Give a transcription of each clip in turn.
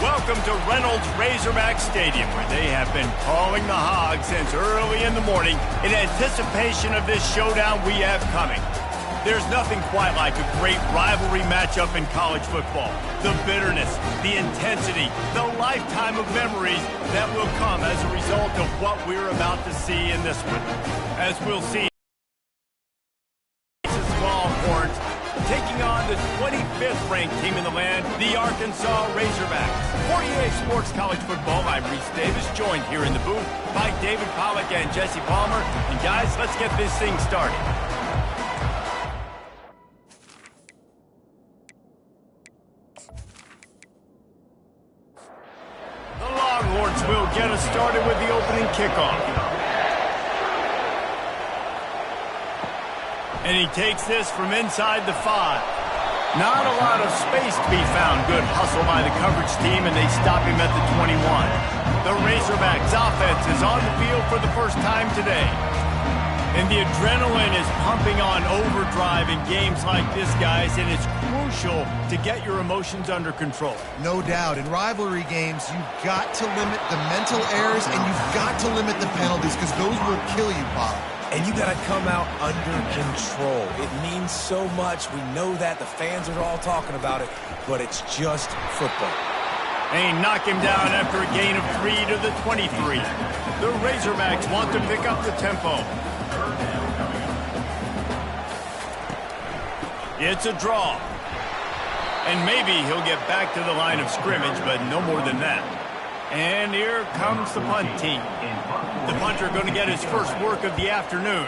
Welcome to Reynolds Razorback Stadium, where they have been calling the Hogs since early in the morning in anticipation of this showdown we have coming. There's nothing quite like a great rivalry matchup in college football. The bitterness, the intensity, the lifetime of memories that will come as a result of what we're about to see in this one. As we'll see, Longhorns taking on the 25th ranked team in the land, the Arkansas Razorbacks. 48 Sports College Football, I'm Reese Davis, joined here in the booth by David Pollack and Jesse Palmer. And guys, let's get this thing started. The Longhorns will get us started with the opening kickoff. And he takes this from inside the 5. Not a lot of space to be found. Good hustle by the coverage team, and they stop him at the 21. The Razorbacks offense is on the field for the first time today. And the adrenaline is pumping on overdrive in games like this, guys, and it's crucial to get your emotions under control. No doubt. In rivalry games, you've got to limit the mental errors, and you've got to limit the penalties, because those will kill you, Bob. And you got to come out under control. It means so much. We know that. The fans are all talking about it, but it's just football. They knock him down after a gain of 3 to the 23. The Razorbacks want to pick up the tempo. It's a draw. And maybe he'll get back to the line of scrimmage, but no more than that. And here comes the punt team. The punter going to get his first work of the afternoon.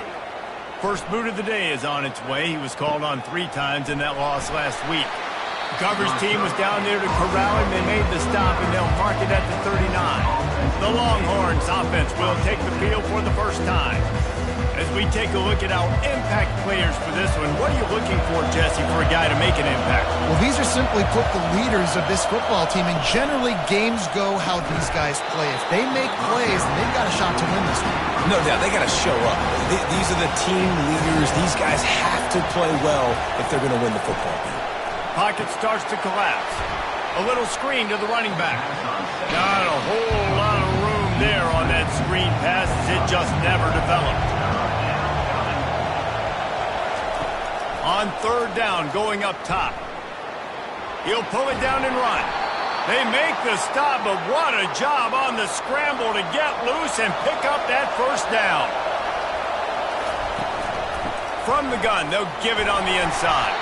First boot of the day is on its way. He was called on 3 times in that loss last week. The coverage team was down there to corral him. They made the stop, and they'll mark it at the 39. The Longhorns offense will take the field for the first time. As we take a look at our impact players for this one, what are you looking for, Jesse, for a guy to make an impact? Well, these are simply put the leaders of this football team, and generally games go how these guys play. If they make plays, then they've got a shot to win this one. No doubt, they got to show up. These are the team leaders. These guys have to play well if they're going to win the football game. Pocket starts to collapse. A little screen to the running back. Not a whole lot of room there on that screen pass, as it just never developed. On third down, going up top. He'll pull it down and run. They make the stop, but what a job on the scramble to get loose and pick up that first down. From the gun, they'll give it on the inside.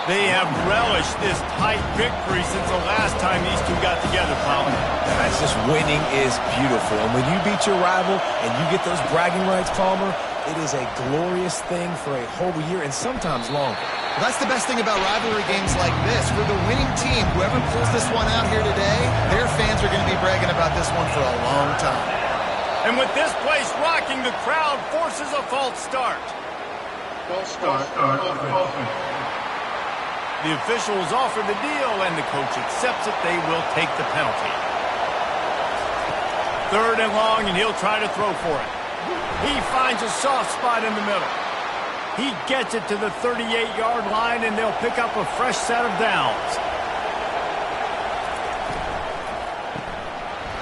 They have relished this tight victory since the last time these two got together, Palmer. Guys, just winning is beautiful. And when you beat your rival and you get those bragging rights, Palmer, it is a glorious thing for a whole year and sometimes longer. Well, that's the best thing about rivalry games like this. For the winning team, whoever pulls this one out here today, their fans are going to be bragging about this one for a long time. And with this place rocking, the crowd forces a false start. False start. The officials offer the deal, and the coach accepts it. They will take the penalty. Third and long, and he'll try to throw for it. He finds a soft spot in the middle. He gets it to the 38-yard line, and they'll pick up a fresh set of downs.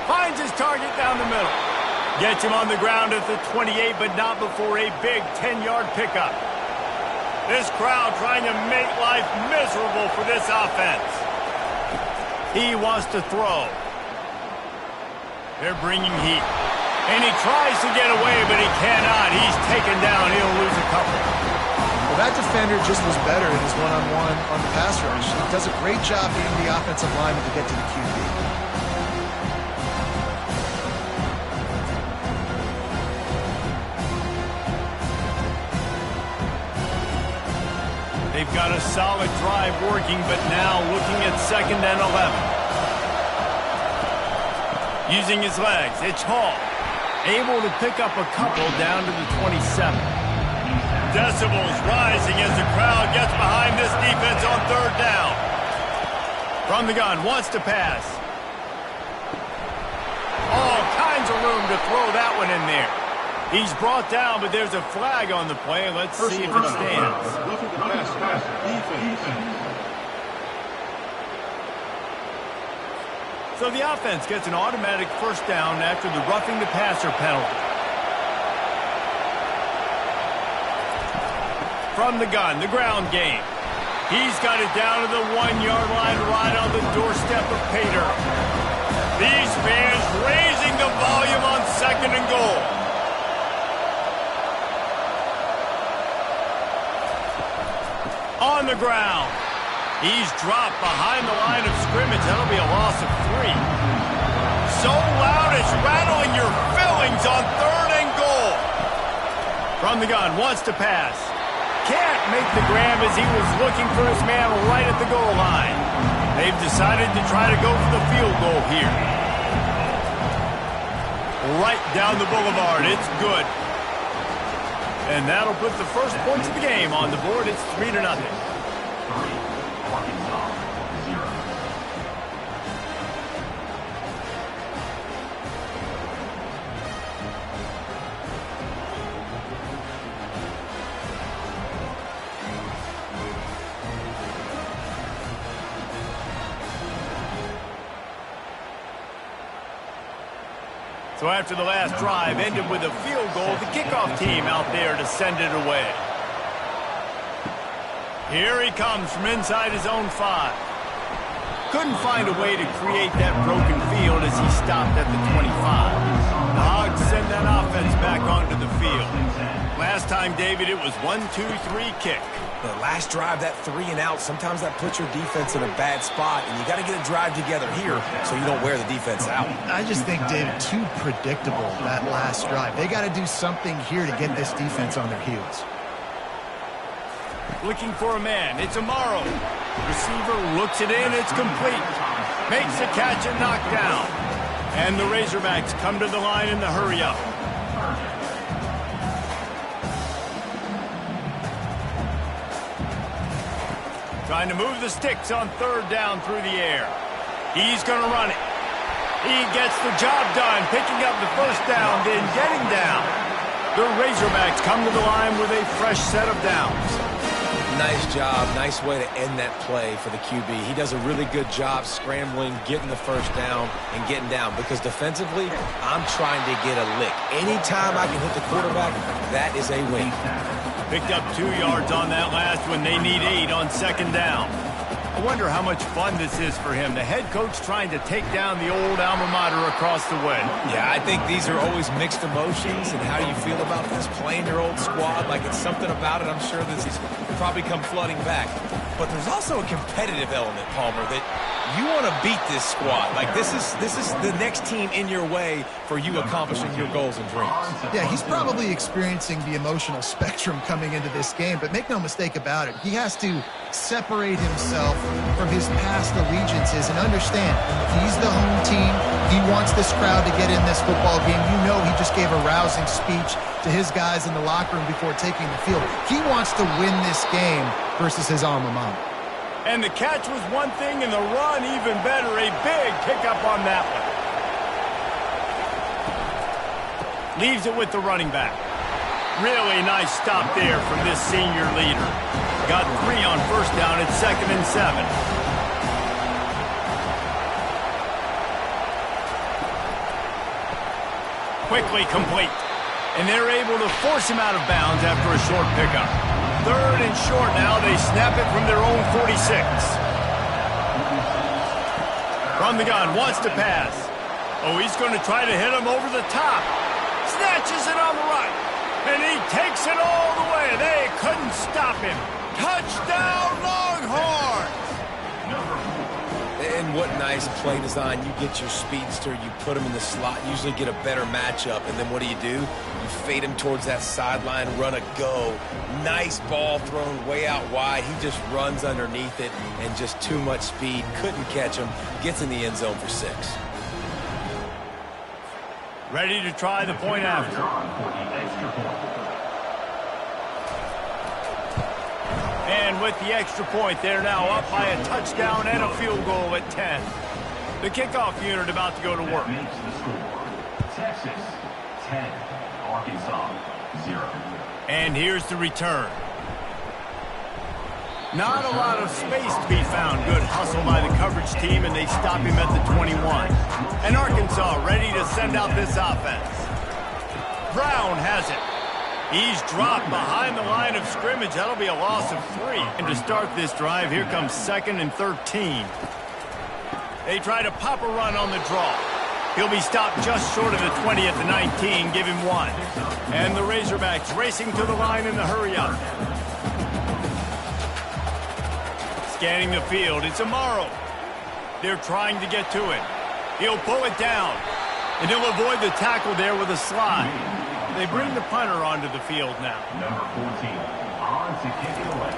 Finds his target down the middle. Gets him on the ground at the 28, but not before a big 10-yard pickup. This crowd trying to make life miserable for this offense. He wants to throw. They're bringing heat. And he tries to get away, but he cannot. He's taken down. He'll lose a couple. Well, that defender just was better in his one-on-one on the pass rush. He does a great job being the offensive lineman to get to the QB. They've got a solid drive working, but now looking at 2nd and 11. Using his legs, it's Hall. Able to pick up a couple down to the 27. Decibels rising as the crowd gets behind this defense on third down. From the gun, wants to pass. All kinds of room to throw that one in there. He's brought down, but there's a flag on the play. Let's see if it stands. So the offense gets an automatic first down after the roughing the passer penalty. From the gun, the ground game. He's got it down to the 1-yard line right on the doorstep of Pater. These fans raising the volume on 2nd and goal. On the ground. He's dropped behind the line of scrimmage. That'll be a loss of 3. So loud it's rattling your fillings on 3rd and goal. From the gun, wants to pass. Can't make the grab as he was looking for his man right at the goal line. They've decided to try to go for the field goal here. Right down the boulevard. It's good. And that'll put the first points of the game on the board. It's 3-0. So after the last drive ended with a field goal, the kickoff team out there to send it away. Here he comes from inside his own 5. Couldn't find a way to create that broken field as he stopped at the 25. The Hogs send that offense back onto the field. Last time, David, it was 1-2-3 kick. The last drive, that 3 and out, sometimes that puts your defense in a bad spot, and you got to get a drive together here so you don't wear the defense out. I just think, David, too predictable, that last drive. They got to do something here to get this defense on their heels. Looking for a man. It's Amaro. Receiver looks it in. It's complete. Makes the catch and knocked down. And the Razorbacks come to the line in the hurry-up. Trying to move the sticks on 3rd down through the air. He's going to run it. He gets the job done, picking up the first down, then getting down. The Razorbacks come to the line with a fresh set of downs. Nice job. Nice way to end that play for the QB. He does a really good job scrambling, getting the first down, and getting down. Because defensively, I'm trying to get a lick. Anytime I can hit the quarterback, that is a win. Picked up 2 yards on that last one. They need 8 on 2nd down. I wonder how much fun this is for him. The head coach trying to take down the old alma mater across the way. Yeah, I think these are always mixed emotions, and how you feel about this, playing your old squad. Like, it's something about it, I'm sure this is probably come flooding back. But there's also a competitive element, Palmer, that you want to beat this squad. Like, this is the next team in your way for you accomplishing your goals and dreams. Yeah, he's probably experiencing the emotional spectrum coming into this game, but make no mistake about it. He has to separate himself from his past allegiances and understand he's the home team. He wants this crowd to get in this football game. You know, he just gave a rousing speech to his guys in the locker room before taking the field. He wants to win this game versus his alma mater. And the catch was one thing, and the run even better. A big pickup on that one. Leaves it with the running back. Really nice stop there from this senior leader. Got 3 on first down at 2nd and 7. Quickly complete. And they're able to force him out of bounds after a short pickup. 3rd and short now. They snap it from their own 46. From the gun, wants to pass. Oh, he's going to try to hit him over the top. Snatches it on the right. And he takes it all the way. They couldn't stop him. Touchdown, Longhorns! And what nice play design. You get your speedster, you put him in the slot, usually get a better matchup, and then what do? You fade him towards that sideline, run a go. Nice ball thrown way out wide. He just runs underneath it, and just too much speed. Couldn't catch him. Gets in the end zone for 6. Ready to try the point after. And with the extra point, they're now up by a touchdown and a field goal at 10. The kickoff unit about to go to work. Texas 10, Arkansas 0. And here's the return. Not a lot of space to be found. Good hustle by the coverage team, and they stop him at the 21. And Arkansas ready to send out this offense. Brown has it. He's dropped behind the line of scrimmage. That'll be a loss of 3. And to start this drive, here comes 2nd and 13. They try to pop a run on the draw. He'll be stopped just short of the 20 at the 19. Give him 1. And the Razorbacks racing to the line in the hurry-up. Scanning the field, it's Amaro. They're trying to get to it. He'll pull it down, and he'll avoid the tackle there with a slide. They bring the punter onto the field now. Number 14, on to kick it away.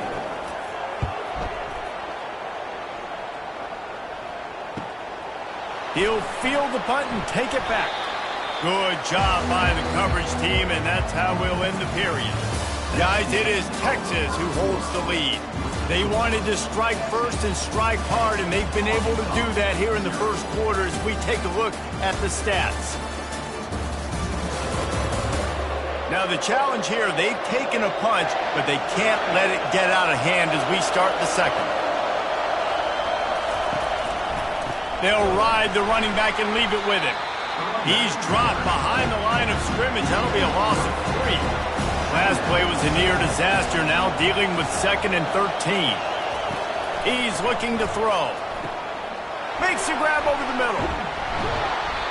He'll field the punt and take it back. Good job by the coverage team, and that's how we'll end the period. Guys, it is Texas who holds the lead. They wanted to strike first and strike hard, and they've been able to do that here in the first quarter as we take a look at the stats. Now the challenge here, they've taken a punch, but they can't let it get out of hand as we start the second. They'll ride the running back and leave it with him. He's dropped behind the line of scrimmage. That'll be a loss of 3. Last play was a near disaster, now dealing with 2nd and 13. He's looking to throw. Makes a grab over the middle.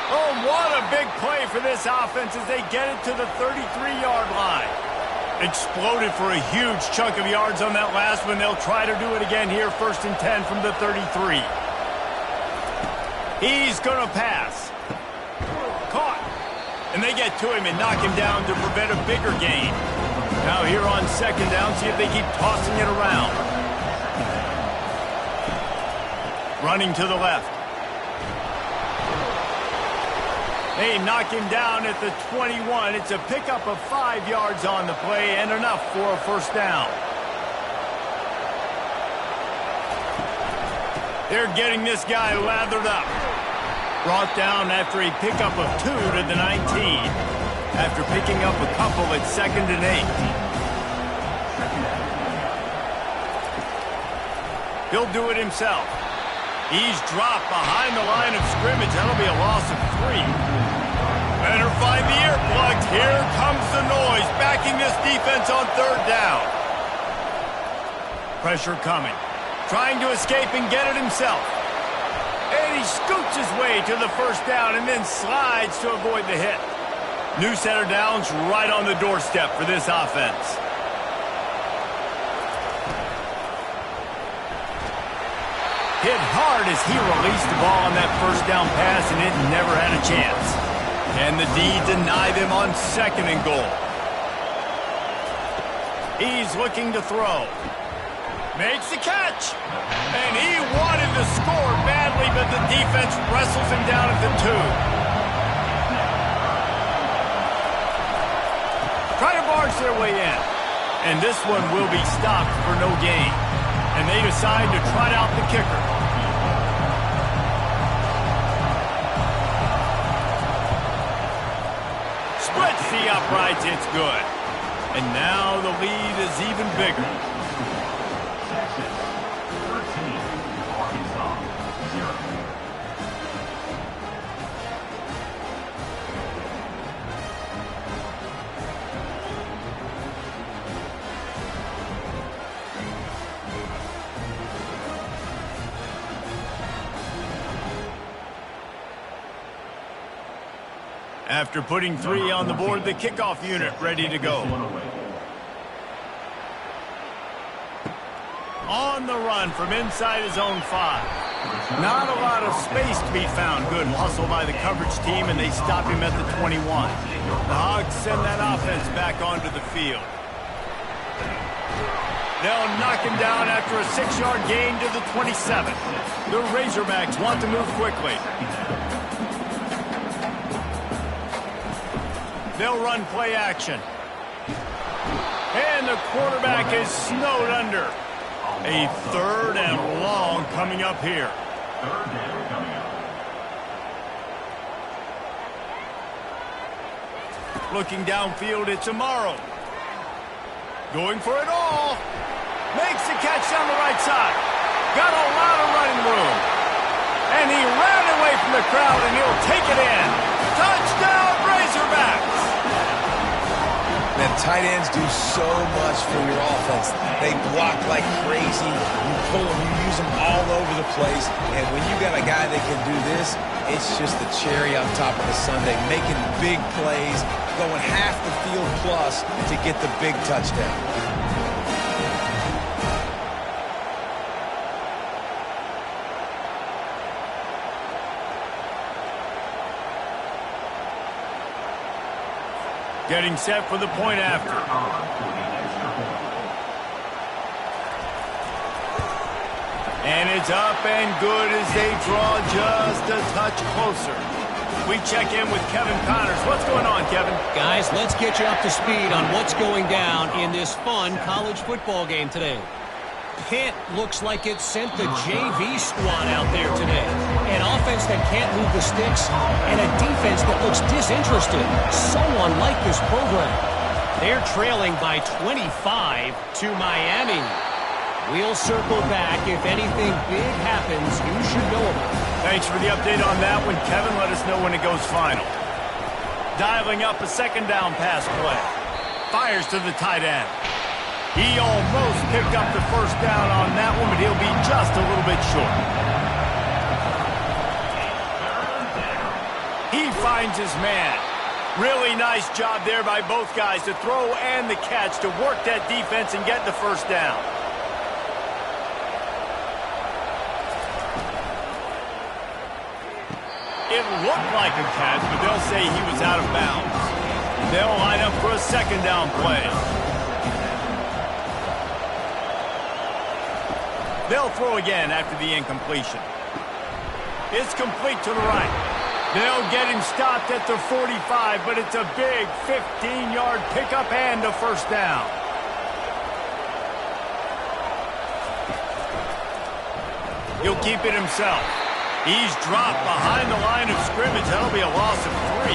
Oh, what a big play for this offense as they get it to the 33-yard line. Exploded for a huge chunk of yards on that last one. They'll try to do it again here, 1st and 10 from the 33. He's going to pass. Caught. And they get to him and knock him down to prevent a bigger gain. Now here on 2nd down, see if they keep tossing it around. Running to the left. They knock him down at the 21. It's a pickup of 5 yards on the play and enough for a 1st down. They're getting this guy lathered up. Brought down after a pickup of 2 to the 19. After picking up a couple at 2nd and 8. He'll do it himself. He's dropped behind the line of scrimmage. That'll be a loss of 3. Better find the earplugs. Here comes the noise, backing this defense on 3rd down. Pressure coming. Trying to escape and get it himself. And he scoots his way to the 1st down and then slides to avoid the hit. New set of downs right on the doorstep for this offense. Hit hard as he released the ball on that 1st down pass, and it never had a chance. And the D deny them on 2nd and goal. He's looking to throw. Makes the catch. And he wanted to score badly, but the defense wrestles him down at the 2. Try to barge their way in. And this one will be stopped for no gain. And they decide to trot out the kicker. Splits the uprights, it's good. And now the lead is even bigger. Texas 13, Arkansas 0. After putting 3 on the board, the kickoff unit ready to go. On the run from inside his own 5. Not a lot of space to be found. Good hustle by the coverage team, and they stop him at the 21. The Hogs send that offense back onto the field. They'll knock him down after a 6-yard gain to the 27. The Razorbacks want to move quickly. They'll run play action. And the quarterback is snowed under. A 3rd and long coming up here. 3rd down coming up. Looking downfield, it's Amaro. Going for it all. Makes the catch Looks on the right side. Got a lot of running room. And he ran away from the crowd, and he'll take it in. Touchdown, Razorbacks! Man, tight ends do so much for your offense. They block like crazy. You pull them, you use them all over the place. And when you got a guy that can do this, it's just the cherry on top of the sundae, making big plays, going half the field plus to get the big touchdown. Getting set for the point after. And it's up and good as they draw just a touch closer. We check in with Kevin Connors. What's going on, Kevin? Guys, let's get you up to speed on what's going down in this fun college football game today. Pitt looks like it sent the JV squad out there today. An offense that can't move the sticks and a defense that looks disinterested. So unlike this program. They're trailing by 25 to Miami. We'll circle back. If anything big happens, you should know about it. Thanks for the update on that one, Kevin. Let us know when it goes final. Dialing up a second down pass play. Fires to the tight end. He almost picked up the first down on that one, but he'll be just a little bit short. He finds his man. Really nice job there by both guys to throw and the catch to work that defense and get the first down. It looked like a catch, but they'll say he was out of bounds. They'll line up for a second down play. They'll throw again after the incompletion. It's complete to the right. They'll get him stopped at the 45, but it's a big 15-yard pickup and a first down. He'll keep it himself. He's dropped behind the line of scrimmage. That'll be a loss of 3.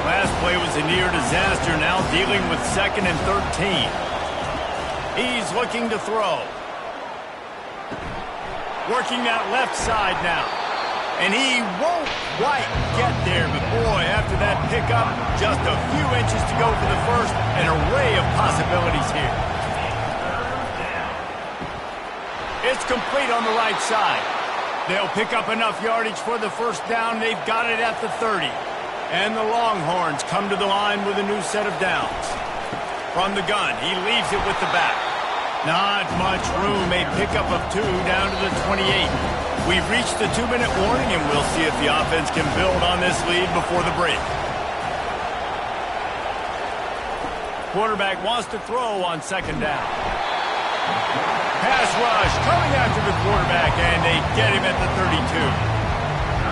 Last play was a near disaster, now dealing with 2nd and 13. He's looking to throw. Working that left side now. And he won't quite get there, but boy, after that pickup, just a few inches to go for the first, an array of possibilities here. It's complete on the right side. They'll pick up enough yardage for the first down. They've got it at the 30. And the Longhorns come to the line with a new set of downs. From the gun, he leaves it with the back. Not much room, a pickup of 2 down to the 28. We've reached the 2-minute warning, and we'll see if the offense can build on this lead before the break. Quarterback wants to throw on second down. Pass rush coming after the quarterback, and they get him at the 32.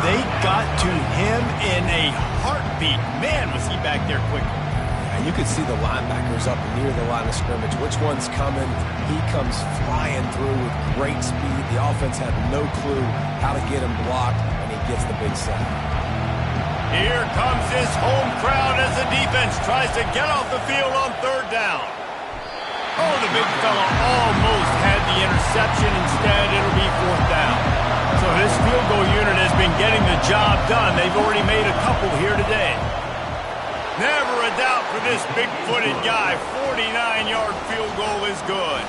They got to him in a heartbeat. Man, was he back there quickly. And you could see the linebackers up near the line of scrimmage. Which one's coming? He comes flying through with great speed. The offense had no clue how to get him blocked, and he gets the big sack. Here comes this home crowd as the defense tries to get off the field on third down. Oh, the big fella almost had the interception. Instead, it'll be fourth down. So this field goal unit has been getting the job done. They've already made a couple here today. Never a doubt for this big-footed guy. 49-yard field goal is good.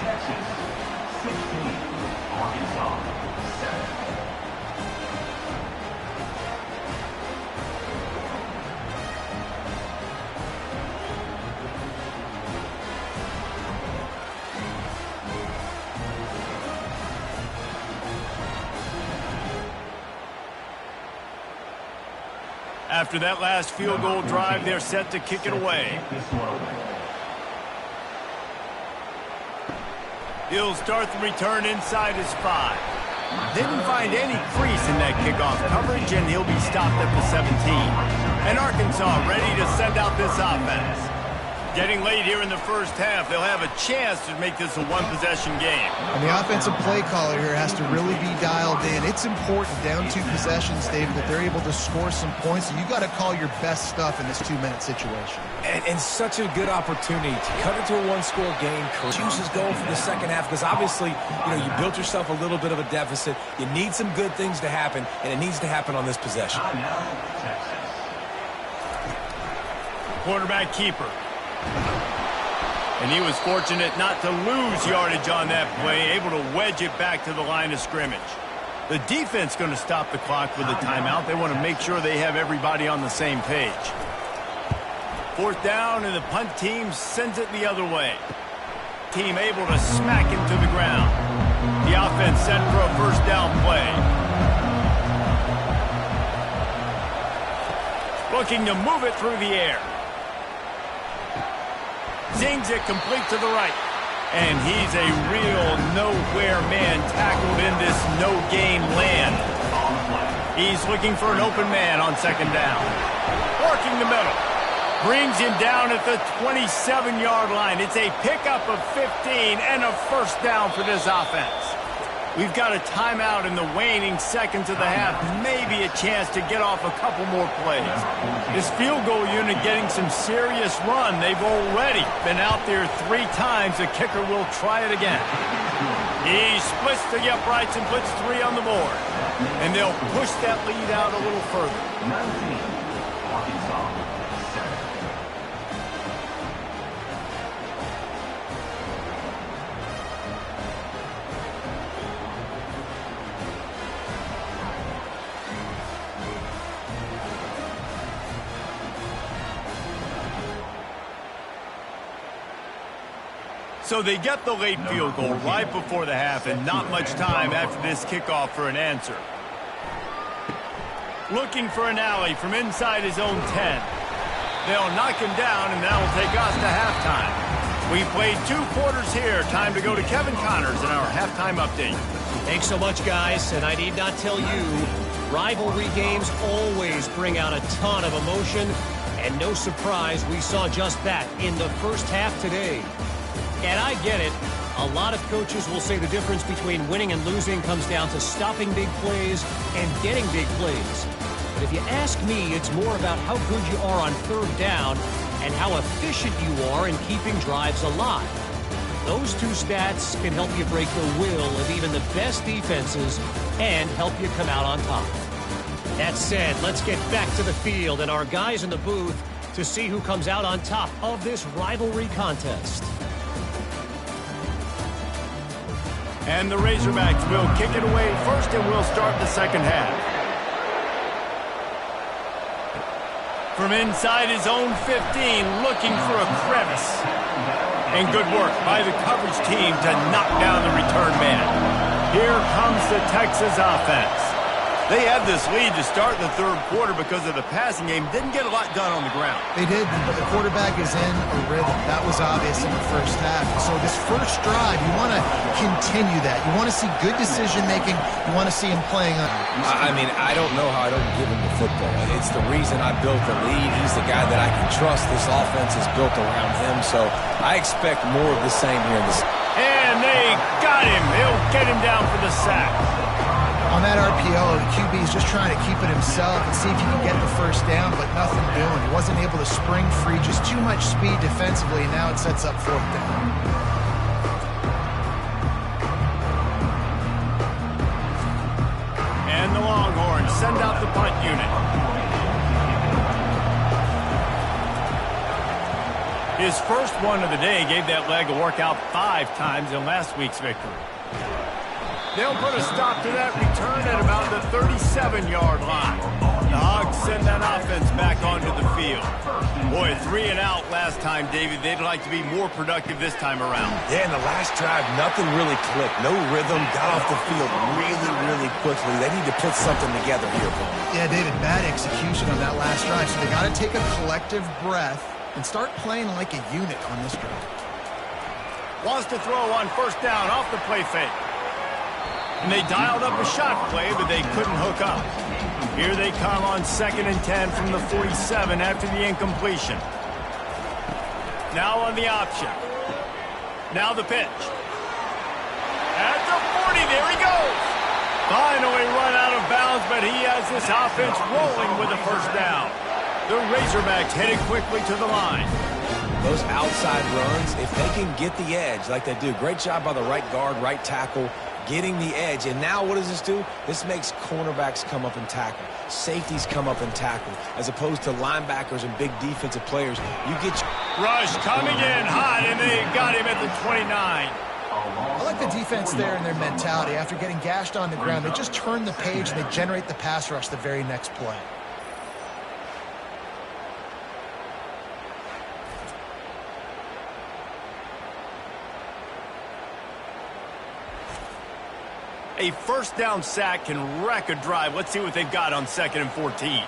Texas, 16. Arkansas, 7. After that last field goal drive, they're set to kick it away. He'll start the return inside his 5. Didn't find any crease in that kickoff coverage, and he'll be stopped at the 17. And Arkansas ready to send out this offense. Getting late here in the first half, they'll have a chance to make this a one-possession game. And the offensive play caller here has to really be dialed in. It's important, down 2 possessions, David, that they're able to score some points. So you got to call your best stuff in this 2-minute situation. And such a good opportunity to cut into a one-score game. Chooses going for the second half because obviously, you built yourself a little bit of a deficit. You need some good things to happen, and it needs to happen on this possession. Quarterback keeper. And he was fortunate not to lose yardage on that play, able to wedge it back to the line of scrimmage. The defense going to stop the clock with a timeout. They want to make sure they have everybody on the same page. 4th down, and the punt team sends it the other way. Team able to smack him to the ground. The offense set for a first down play. Looking to move it through the air. Zings it complete to the right. And he's a real nowhere man tackled in this no-gain land. He's looking for an open man on second down. Working the middle. Brings him down at the 27-yard line. It's a pickup of 15 and a first down for this offense. We've got a timeout in the waning seconds of the half. Maybe a chance to get off a couple more plays. This field goal unit getting some serious run. They've already been out there 3 times. The kicker will try it again. He splits the uprights and puts 3 on the board. And they'll push that lead out a little further. 19, Arkansas. So they get the late field goal right before the half, and not much time after this kickoff for an answer. Looking for an alley from inside his own 10. They'll knock him down, and that'll take us to halftime. We played 2 quarters here. Time to go to Kevin Connors in our halftime update. Thanks so much, guys, and I need not tell you, rivalry games always bring out a ton of emotion, and no surprise we saw just that in the first half today. And I get it. A lot of coaches will say the difference between winning and losing comes down to stopping big plays and getting big plays. But if you ask me, it's more about how good you are on 3rd down and how efficient you are in keeping drives alive. Those 2 stats can help you break the will of even the best defenses and help you come out on top. That said, let's get back to the field and our guys in the booth to see who comes out on top of this rivalry contest. And the Razorbacks will kick it away first, and we'll start the second half. From inside his own 15, looking for a crevice. And good work by the coverage team to knock down the return man. Here comes the Texas offense. They had this lead to start the 3rd quarter because of the passing game. Didn't get a lot done on the ground. They did, but the quarterback is in a rhythm. That was obvious in the first half. So this first drive, you want to continue that. You want to see good decision-making. You want to see him playing on. I mean, I don't know how I don't give him the football. It's the reason I built the lead. He's the guy that I can trust. This offense is built around him, so I expect more of the same here in this. And they got him. He'll get him down for the sack. On that RPO, the QB is just trying to keep it himself and see if he can get the first down, but nothing doing. He wasn't able to spring free, just too much speed defensively, and now it sets up 4th down. And the Longhorns send out the punt unit. His first one of the day gave that leg a workout 5 times in last week's victory. They'll put a stop to that return at about the 37-yard line. The Hogs send that offense back onto the field. Boy, 3 and out last time, David. They'd like to be more productive this time around. Yeah, in the last drive, nothing really clicked. No rhythm, got off the field really, really quickly. They need to put something together here, Paul. Yeah, David, bad execution on that last drive, so they got to take a collective breath and start playing like a unit on this drive. Wants to throw on first down off the play fake. And they dialed up a shot play, but they couldn't hook up. Here they come on 2nd and 10 from the 47 after the incompletion. Now on the option. Now the pitch. At the 40, there he goes. Finally run out of bounds, but he has this offense rolling with a first down. The Razorbacks headed quickly to the line. Those outside runs, if they can get the edge like they do, great job by the right guard, right tackle, getting the edge. And now what does this do? This makes cornerbacks come up and tackle. Safeties come up and tackle. As opposed to linebackers and big defensive players, you get... Rush coming in hot, and they got him at the 29. I like the defense there and their mentality. After getting gashed on the ground, they just turn the page and they generate the pass rush the very next play. A first down sack can wreck a drive. Let's see what they've got on 2nd and 14.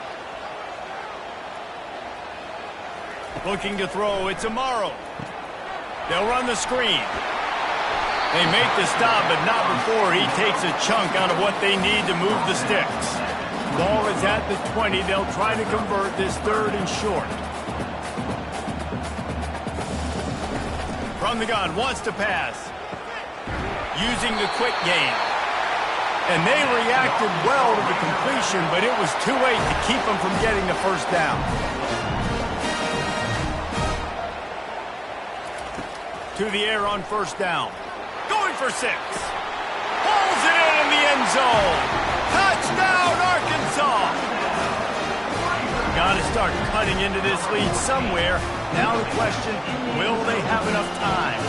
Looking to throw, it's Amaro. They'll run the screen. They make the stop, but not before he takes a chunk out of what they need to move the sticks. Ball is at the 20. They'll try to convert this 3rd and short. From the gun, wants to pass. Using the quick game. And they reacted well to the completion, but it was too late to keep them from getting the first down. To the air on first down. Going for 6. Pulls it in the end zone. Touchdown, Arkansas. Got to start cutting into this lead somewhere. Now the question, will they have enough time?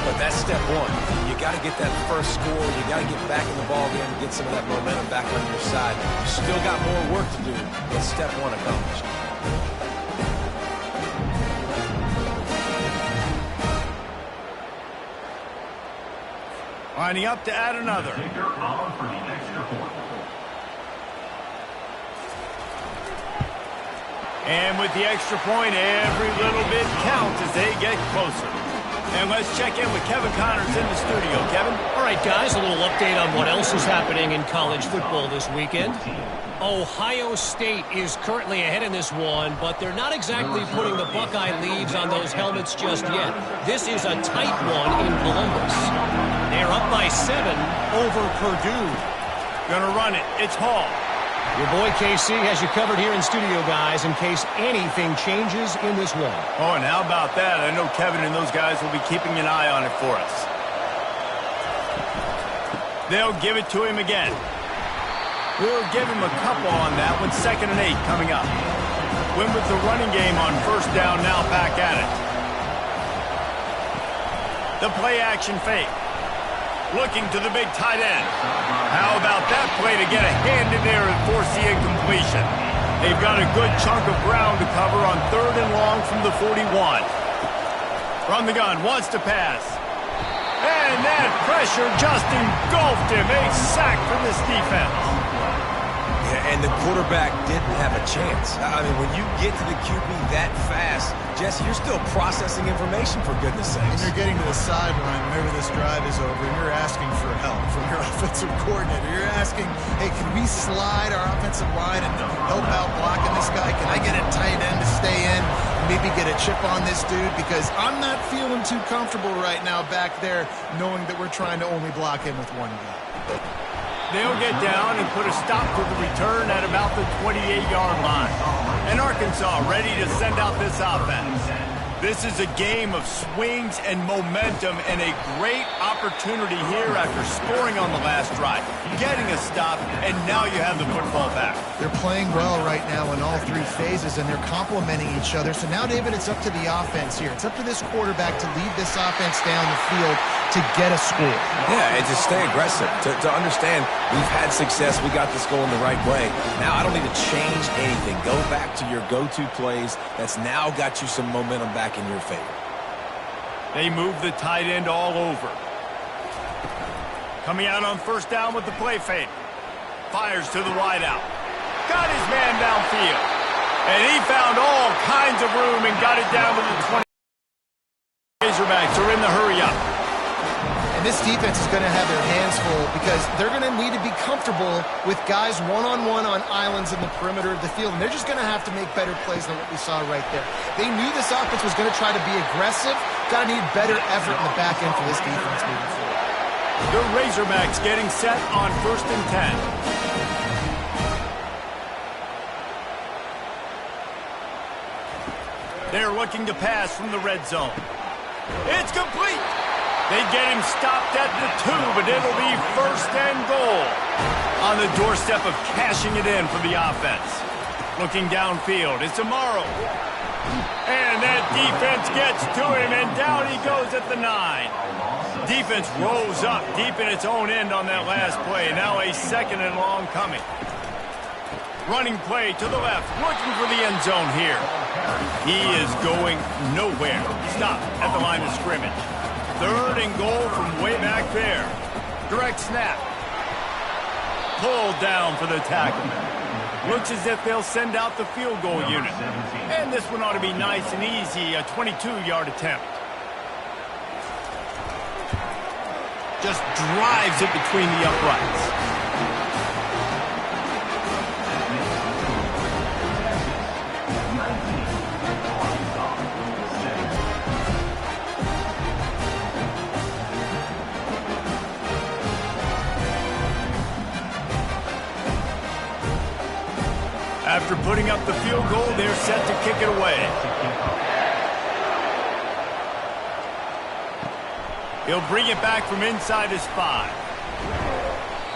But that's step one. You got to get that first score. You got to get back in the ball game and get some of that momentum back on your side. You still got more work to do, but step one accomplished. Lining up to add another. And with the extra point, every little bit counts as they get closer. And let's check in with Kevin Connors in the studio. Kevin? All right, guys, a little update on what else is happening in college football this weekend. Ohio State is currently ahead in this one, but they're not exactly putting the Buckeye leads on those helmets just yet. This is a tight one in Columbus. They're up by 7 over Purdue. Gonna run it. It's Hall. Your boy KC has you covered here in studio, guys, in case anything changes in this one. Oh, and how about that? I know Kevin and those guys will be keeping an eye on it for us. They'll give it to him again. We'll give him a couple on that one. 2nd and 8 coming up. Win with the running game on first down, now back at it. The play action fake. Looking to the big tight end. How about that play to get a hand in there and force the incompletion? They've got a good chunk of ground to cover on 3rd and long from the 41. From the gun, wants to pass. And that pressure just engulfed him. A sack for this defense. Yeah, and the quarterback didn't have a chance. I mean, when you get to the QB that fast, Jesse, you're still processing information, for goodness sakes. When you're getting to the sideline whenever this drive is over, and you're asking for help from your offensive coordinator. You're asking, hey, can we slide our offensive line and help out blocking this guy? Can I get a tight end to stay in? Maybe get a chip on this dude? Because I'm not feeling too comfortable right now back there knowing that we're trying to only block him with one guy. They'll get down and put a stop to the return at about the 28-yard line. And Arkansas ready to send out this offense. This is a game of swings and momentum and a great opportunity here after scoring on the last drive, getting a stop, and now you have the football back. They're playing well right now in all 3 phases, and they're complementing each other. So now, David, it's up to the offense here. It's up to this quarterback to lead this offense down the field to get a score. Yeah, and to stay aggressive, to understand we've had success, we got this going the right way. Now I don't need to change anything. Go back to your go-to plays. That's now got you some momentum back in your favor. They move the tight end all over. Coming out on first down with the play fake. Fires to the wideout. Got his man downfield. And he found all kinds of room and got it down to the 20. Razorbacks are in the hurry up. This this defense is going to have their hands full because they're going to need to be comfortable with guys one-on-one on islands in the perimeter of the field, and they're just going to have to make better plays than what we saw right there. They knew this offense was going to try to be aggressive. Got to need better effort in the back end for this defense moving forward. The Razorbacks getting set on 1st and 10. They're looking to pass from the red zone. It's complete. They get him stopped at the 2, but it'll be 1st and goal. On the doorstep of cashing it in for the offense. Looking downfield, it's Amaro. And that defense gets to him, and down he goes at the 9. Defense rolls up deep in its own end on that last play. Now a 2nd and long coming. Running play to the left, looking for the end zone here. He is going nowhere. Stop at the line of scrimmage. 3rd and goal from way back there. Direct snap. Pulled down for the tackle. Looks as if they'll send out the field goal unit. And this one ought to be nice and easy, a 22-yard attempt. Just drives it between the uprights. After putting up the field goal, they're set to kick it away. He'll bring it back from inside his 5.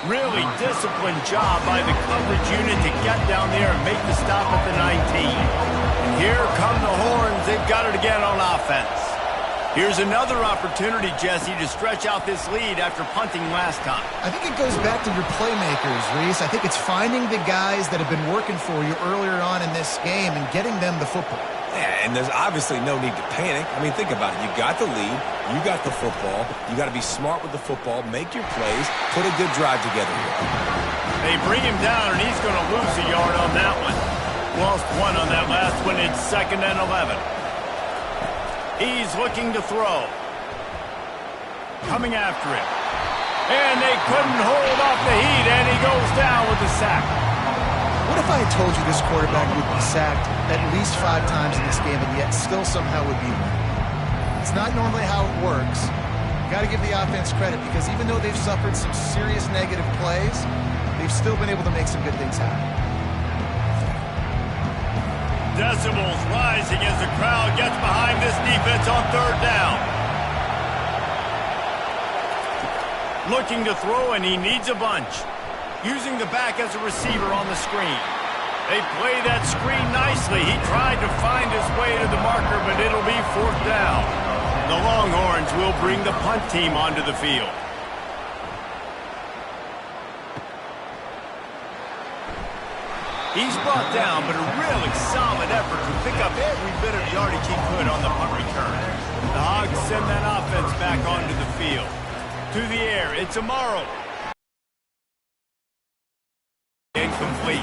Really disciplined job by the coverage unit to get down there and make the stop at the 19. And here come the horns. They've got it again on offense. Here's another opportunity, Jesse, to stretch out this lead after punting last time. I think it goes back to your playmakers, Reese. I think it's finding the guys that have been working for you earlier on in this game and getting them the football. Yeah, and there's obviously no need to panic. I mean, think about it. You got the lead. You got the football. You got to be smart with the football. Make your plays. Put a good drive together here. They bring him down, and he's going to lose a yard on that one. Lost 1 on that last one. It's 2nd and 11. He's looking to throw. Coming after it. And they couldn't hold off the heat, and he goes down with the sack. What if I had told you this quarterback would be sacked at least 5 times in this game and yet still somehow would be winning? It's not normally how it works. Got to give the offense credit because even though they've suffered some serious negative plays, they've still been able to make some good things happen. Decibels rising as the crowd gets behind this defense on 3rd down. Looking to throw, and he needs a bunch. Using the back as a receiver on the screen. They play that screen nicely. He tried to find his way to the marker, but it'll be 4th down. The Longhorns will bring the punt team onto the field. He's brought down, but a really solid effort to pick up every bit of yardage he could on the punt return. The Hogs send that offense back onto the field. To the air, it's Amaro. Incomplete.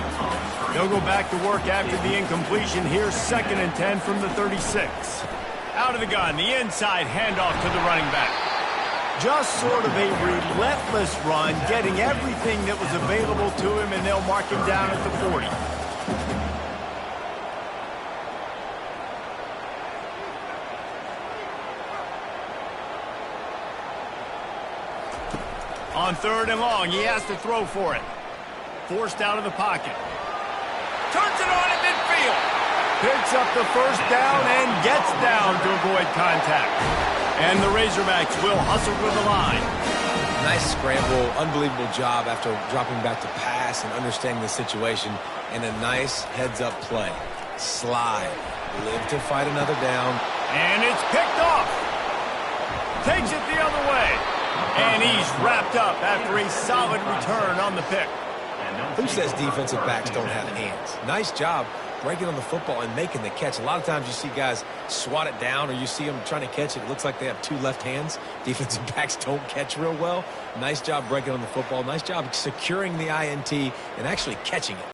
They'll go back to work after the incompletion. Here's 2nd and 10 from the 36. Out of the gun, the inside handoff to the running back. Just sort of a relentless run, getting everything that was available to him, and they'll mark him down at the 40. On 3rd and long, he has to throw for it. Forced out of the pocket. Turns it on at midfield. Picks up the 1st down and gets down to avoid contact. And the Razorbacks will hustle for the line. Nice scramble, unbelievable job after dropping back to pass and understanding the situation, and a nice heads-up play. Slide, live to fight another down. And it's picked off. Takes it the other way. And he's wrapped up after a solid return on the pick. Who says defensive backs don't have hands? Nice job breaking on the football and making the catch. A lot of times you see guys swat it down or you see them trying to catch it. It looks like they have 2 left hands. Defensive backs don't catch real well. Nice job breaking on the football. Nice job securing the INT and actually catching it.